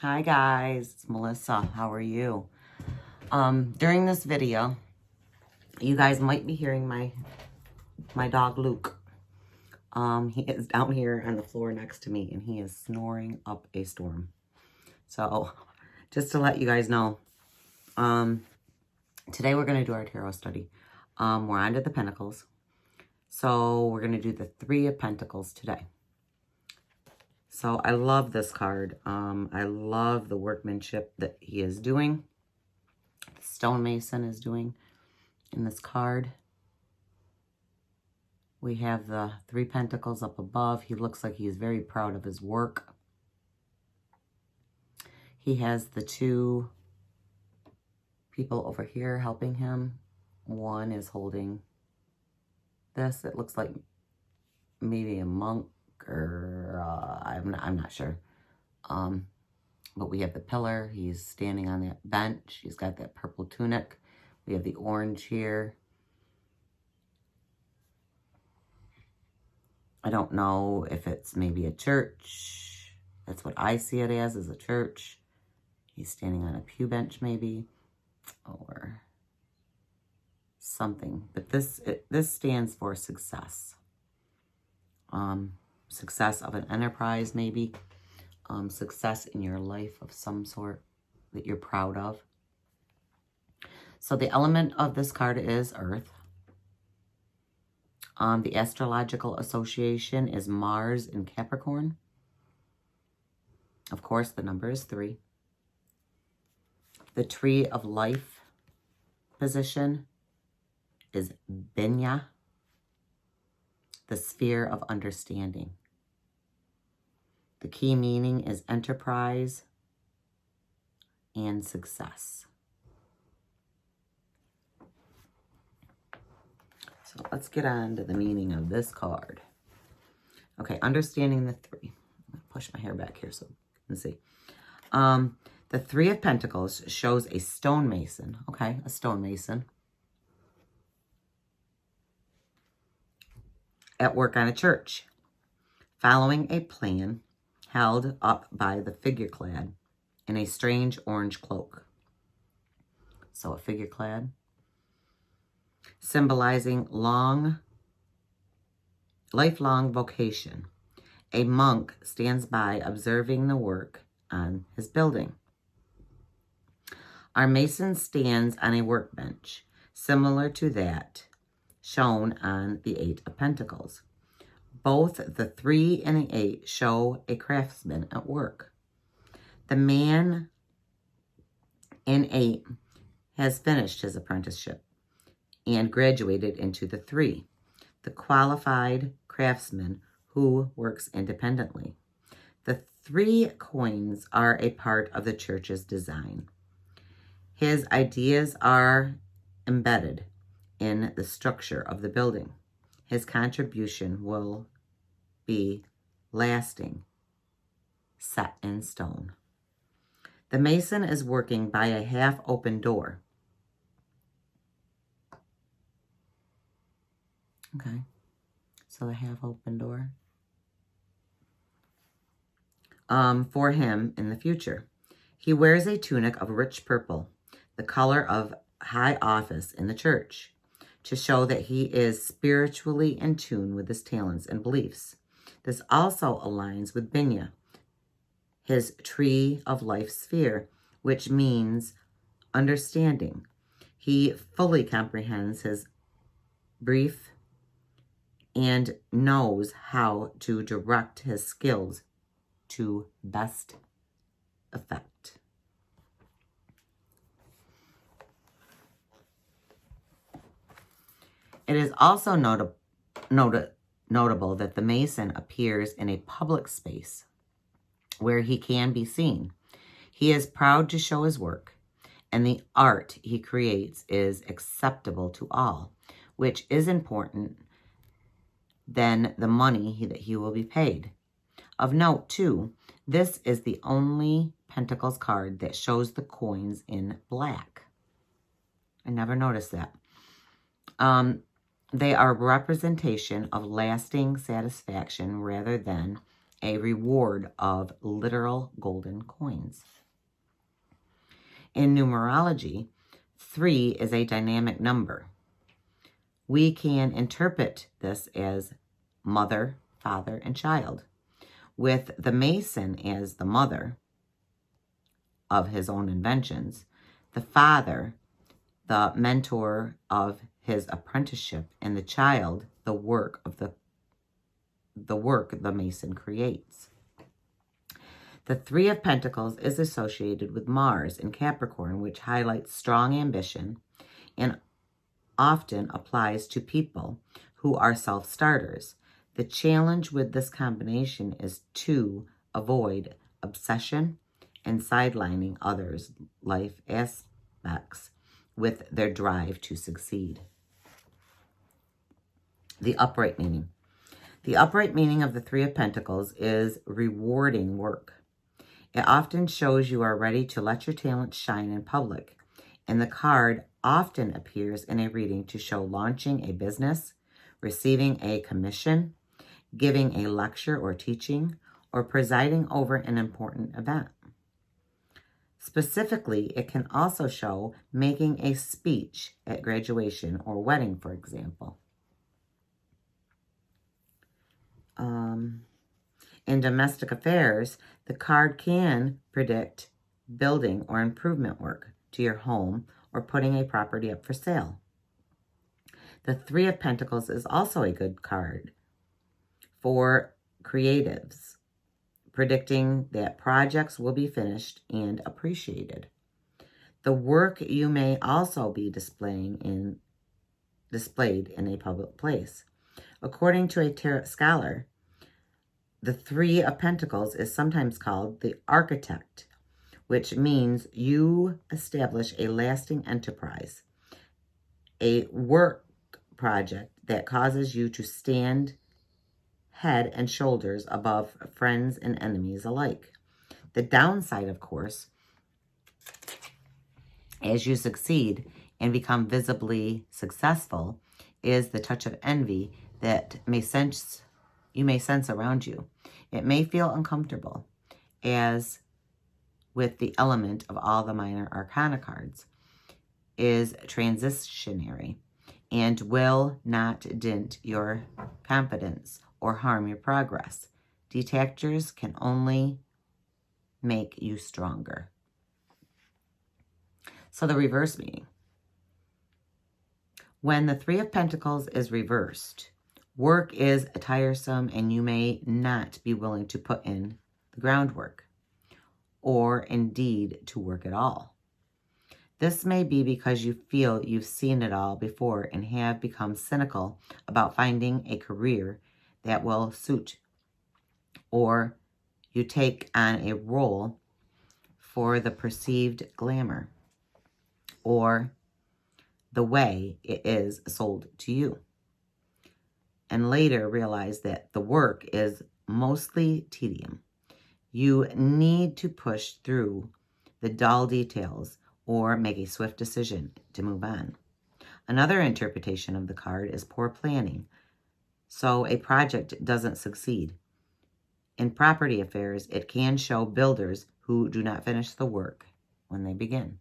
Hi guys, it's Melissa. How are you? During this video, you guys might be hearing my dog Luke. He is down here on the floor next to me and he is snoring up a storm. So, just to let you guys know, today we're going to do our tarot study. We're on to the Pentacles. So, we're going to do the Three of Pentacles today. So, I love this card. I love the workmanship that he is doing. The stonemason is doing in this card. We have the Three Pentacles up above. He looks like he's very proud of his work. He has the two people over here helping him. One is holding this. It looks like maybe a monk or I'm not sure. But we have the pillar. He's standing on that bench. He's got that purple tunic. We have the orange here. I don't know if it's maybe a church. That's what I see it as a church. He's standing on a pew bench maybe, or something. But this stands for success. Success of an enterprise maybe. Success in your life of some sort that you're proud of. So the element of this card is Earth. The astrological association is Mars in Capricorn. Of course, the number is 3. The tree of life position is Binya, the sphere of understanding. The key meaning is enterprise and success. So let's get on to the meaning of this card. Okay, understanding the 3. I'm going to push my hair back here so you can see. The 3 of Pentacles shows a stonemason. Okay, a stonemason. At work on a church, following a plan held up by the figure clad in a strange orange cloak. So a figure clad, symbolizing lifelong vocation. A monk stands by observing the work on his building. Our mason stands on a workbench, similar to that shown on the 8 of Pentacles. Both the 3 and the 8 show a craftsman at work. The man in 8 has finished his apprenticeship and graduated into the 3, the qualified craftsman who works independently. The 3 coins are a part of the church's design. His ideas are embedded in the structure of the building. His contribution will be lasting, set in stone. The mason is working by a half-open door. Okay, so the half-open door. For him in the future. He wears a tunic of rich purple, the color of high office in the church, to show that he is spiritually in tune with his talents and beliefs. This also aligns with Binya, his tree of life sphere, which means understanding. He fully comprehends his brief and knows how to direct his skills to best effect. It is also notable that the mason appears in a public space where he can be seen. He is proud to show his work, and the art he creates is acceptable to all, which is important than the money that he will be paid. Of note, too, this is the only Pentacles card that shows the coins in black. I never noticed that. They are a representation of lasting satisfaction rather than a reward of literal golden coins. In numerology, 3 is a dynamic number. We can interpret this as mother, father, and child, with the Mason as the mother of his own inventions, the father, the mentor of his apprenticeship, and the child, the work the Mason creates. The 3 of Pentacles is associated with Mars in Capricorn, which highlights strong ambition and often applies to people who are self-starters. The challenge with this combination is to avoid obsession and sidelining others' life aspects with their drive to succeed. The upright meaning. The upright meaning of the 3 of Pentacles is rewarding work. It often shows you are ready to let your talents shine in public, and the card often appears in a reading to show launching a business, receiving a commission, giving a lecture or teaching, or presiding over an important event. Specifically, it can also show making a speech at graduation or wedding, for example. In domestic affairs, the card can predict building or improvement work to your home or putting a property up for sale. The 3 of Pentacles is also a good card for creatives, predicting that projects will be finished and appreciated. The work you may also be displayed in a public place. According to a tarot scholar, the 3 of Pentacles is sometimes called the architect, which means you establish a lasting enterprise, a work project that causes you to stand head and shoulders above friends and enemies alike. The downside, of course, as you succeed and become visibly successful, is the touch of envy that you may sense around you. It may feel uncomfortable, as with the element of all the minor arcana cards, is transitionary and will not dent your confidence or harm your progress. Detractors can only make you stronger. So the reverse meaning. When the 3 of Pentacles is reversed, work is tiresome and you may not be willing to put in the groundwork, or indeed to work at all. This may be because you feel you've seen it all before and have become cynical about finding a career that will suit, or you take on a role for the perceived glamour or the way it is sold to you, and later realize that the work is mostly tedium. You need to push through the dull details or make a swift decision to move on. Another interpretation of the card is poor planning, so a project doesn't succeed. In property affairs, it can show builders who do not finish the work when they begin.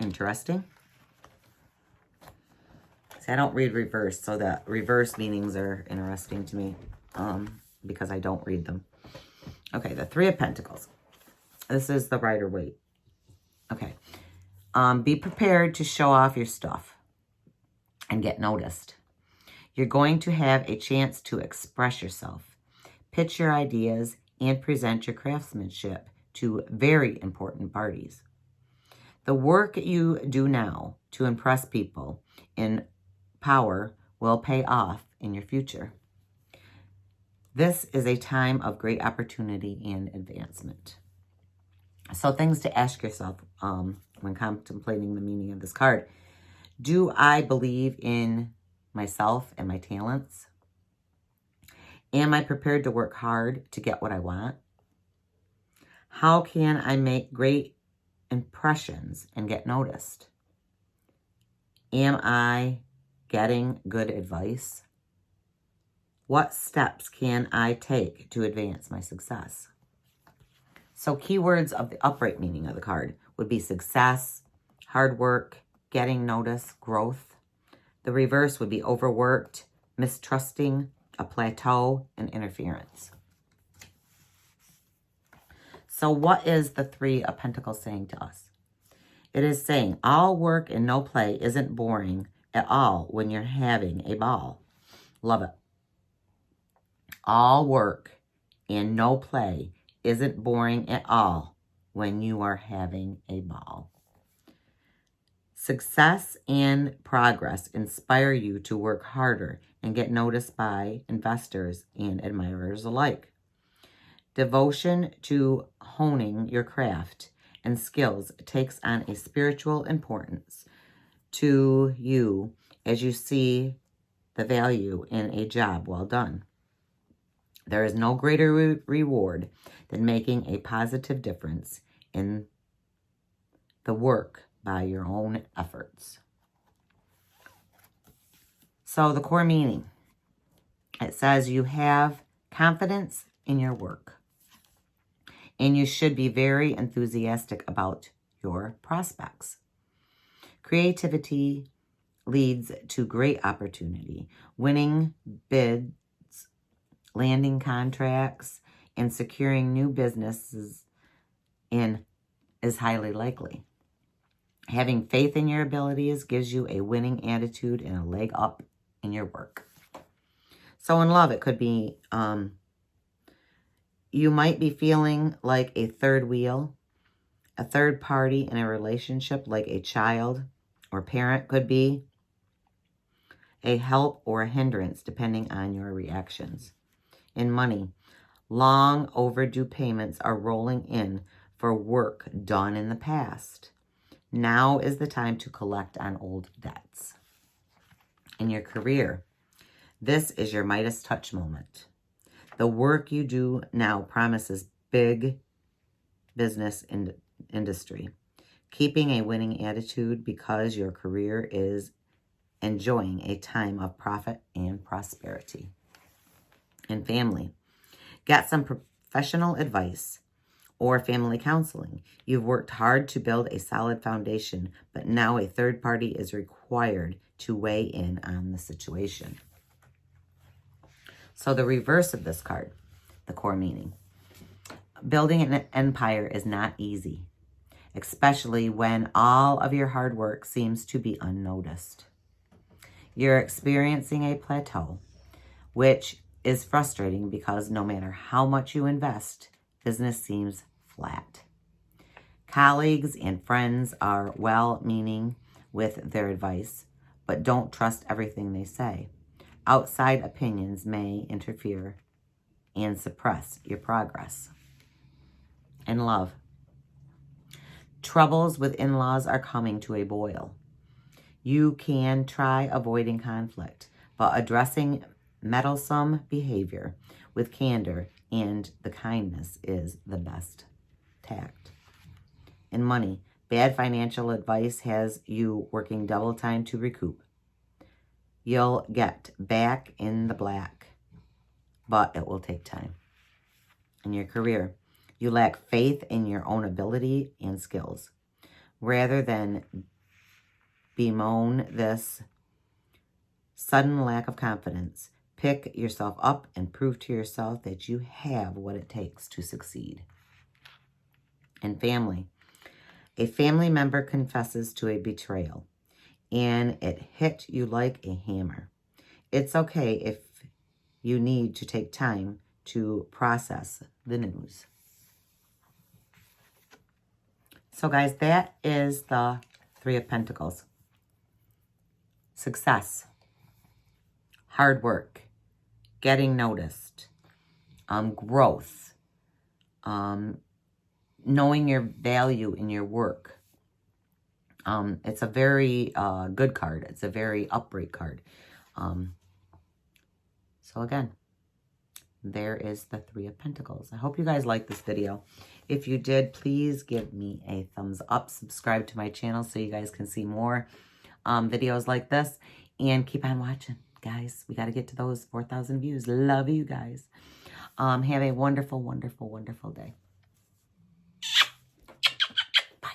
Interesting. See, I don't read reverse, so the reverse meanings are interesting to me because I don't read them. Okay, the 3 of Pentacles. This is the Rider-Waite. Okay. Be prepared to show off your stuff and get noticed. You're going to have a chance to express yourself, pitch your ideas, and present your craftsmanship to very important parties. The work you do now to impress people in power will pay off in your future. This is a time of great opportunity and advancement. So things to ask yourself when contemplating the meaning of this card. Do I believe in myself and my talents? Am I prepared to work hard to get what I want? How can I make great impressions and get noticed? Am I getting good advice? What steps can I take to advance my success? So keywords of the upright meaning of the card would be success, hard work, getting notice, growth. The reverse would be overworked, mistrusting, a plateau, and interference. So what is the Three of Pentacles saying to us? It is saying all work and no play isn't boring at all when you're having a ball. Love it. All work and no play isn't boring at all when you are having a ball. Success and progress inspire you to work harder and get noticed by investors and admirers alike. Devotion to honing your craft and skills takes on a spiritual importance to you as you see the value in a job well done. There is no greater reward than making a positive difference in the work by your own efforts. So the core meaning, it says you have confidence in your work and you should be very enthusiastic about your prospects. Creativity leads to great opportunity. Winning bids, landing contracts, and securing new businesses is highly likely. Having faith in your abilities gives you a winning attitude and a leg up in your work. So in love, it could be, you might be feeling like a third wheel, a third party in a relationship, like a child or parent could be, a help or a hindrance depending on your reactions. In money, long overdue payments are rolling in for work done in the past. Now is the time to collect on old debts. In your career, this is your Midas touch moment. The work you do now promises big business industry. Keeping a winning attitude because your career is enjoying a time of profit and prosperity. In family, get some professional advice or family counseling. You've worked hard to build a solid foundation, but now a third party is required to weigh in on the situation. So the reverse of this card, the core meaning. Building an empire is not easy, especially when all of your hard work seems to be unnoticed. You're experiencing a plateau, which is frustrating because no matter how much you invest, business seems flat. Colleagues and friends are well-meaning with their advice, but don't trust everything they say. Outside opinions may interfere and suppress your progress. In love, troubles with in-laws are coming to a boil. You can try avoiding conflict, but addressing meddlesome behavior with candor and the kindness is the best tact. In money, bad financial advice has you working double time to recoup. You'll get back in the black, but it will take time. In your career, you lack faith in your own ability and skills. Rather than bemoan this sudden lack of confidence, pick yourself up and prove to yourself that you have what it takes to succeed. In family, a family member confesses to a betrayal, and it hit you like a hammer. It's okay if you need to take time to process the news. So guys, that is the Three of Pentacles. Success, hard work, getting noticed, growth, knowing your value in your work. It's a very good card. It's a very upright card. So again, there is the Three of Pentacles. I hope you guys liked this video. If you did, please give me a thumbs up. Subscribe to my channel so you guys can see more videos like this. And keep on watching. guys. We got to get to those 4,000 views. Love you guys. Have a wonderful, wonderful, wonderful day. Bye.